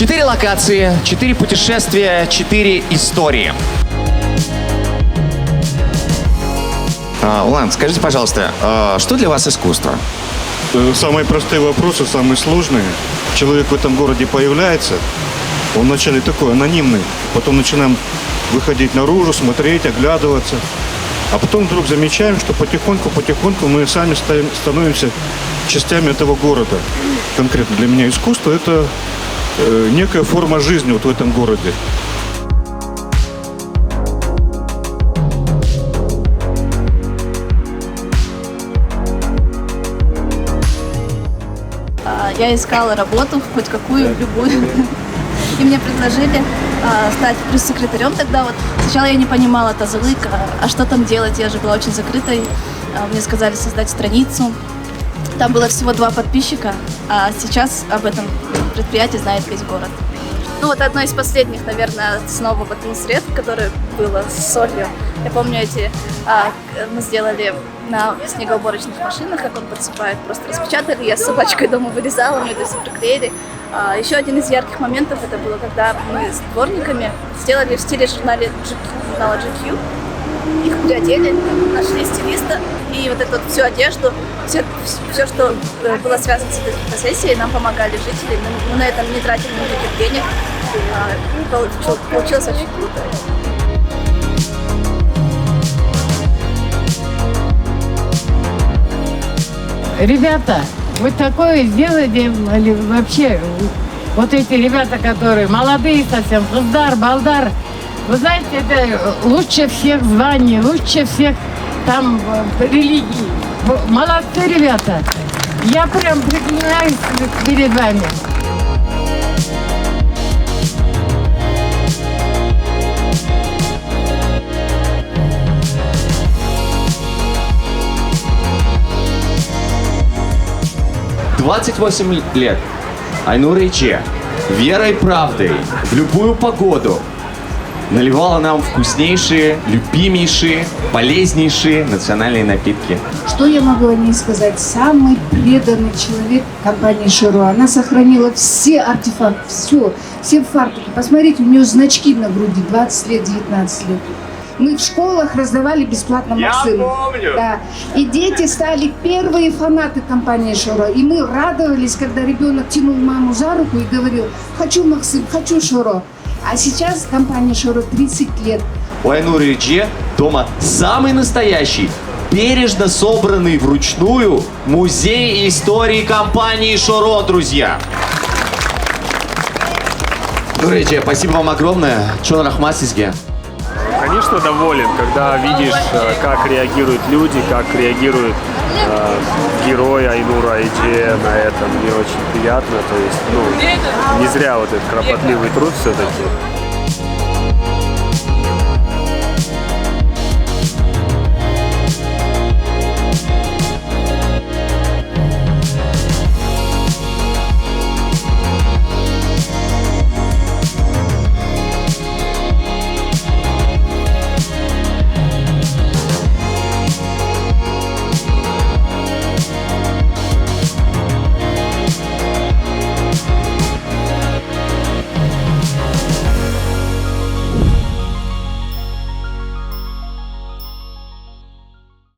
4 локации, 4 путешествия, 4 истории. Улан, скажите, пожалуйста, что для вас искусство? Самые простые вопросы, самые сложные. Человек в этом городе появляется, он вначале такой анонимный, потом начинаем выходить наружу, смотреть, оглядываться. А потом вдруг замечаем, что потихоньку мы сами становимся частями этого города. Конкретно для меня искусство – это некая форма жизни вот в этом городе. Я искала работу, хоть какую, любую. И мне предложили стать пресс-секретарем тогда. Вот сначала я не понимала тазовик, а что там делать, я же была очень закрытой. Мне сказали создать страницу. Там было всего 2 подписчика, а сейчас об этом предприятии знает весь город. Ну вот одно из последних, наверное, снова средств, которое было с солью. Я помню мы сделали на снегоуборочных машинах, как он подсыпает, просто распечатали, я с собачкой дома вырезала, мы это все приклеили. Еще один из ярких моментов это было, когда мы с дворниками сделали в стиле журнала GQ. Их приодели, нашли стилиста, и вот эту всю одежду, все, что было связано с этой профессией, нам помогали жители. Мы на этом не тратили никаких денег. Получилось очень круто. Ребята, вот такое сделали вообще. Вот эти ребята, которые молодые совсем, Хыздар, Балдар. Вы знаете, это лучше всех званий, лучше всех там религий. Молодцы, ребята. Я прям преклоняюсь перед вами. «28 лет. Айнура Иче верой и правдой в любую погоду наливала нам вкуснейшие, любимейшие, полезнейшие национальные напитки. Что я могу о ней сказать? Самый преданный человек компании Широ. Она сохранила все артефакты, все фартуки. Посмотрите, у нее значки на груди, 20 лет, 19 лет. Мы в школах раздавали бесплатно Максим. Я помню! Да. И дети стали первые фанаты компании Широ. И мы радовались, когда ребенок тянул маму за руку и говорил: хочу Максим, хочу Широ. А сейчас компания Широ 30 лет. У Айнуры Иче дома самый настоящий, бережно собранный вручную музей истории компании Широ, друзья. Айнура Иче, спасибо вам огромное. Чон рахмат сизге. Конечно, доволен, когда видишь, как реагируют люди, как реагируют герой Айнура Иче на это. Мне очень приятно, то есть, не зря вот этот кропотливый труд все-таки.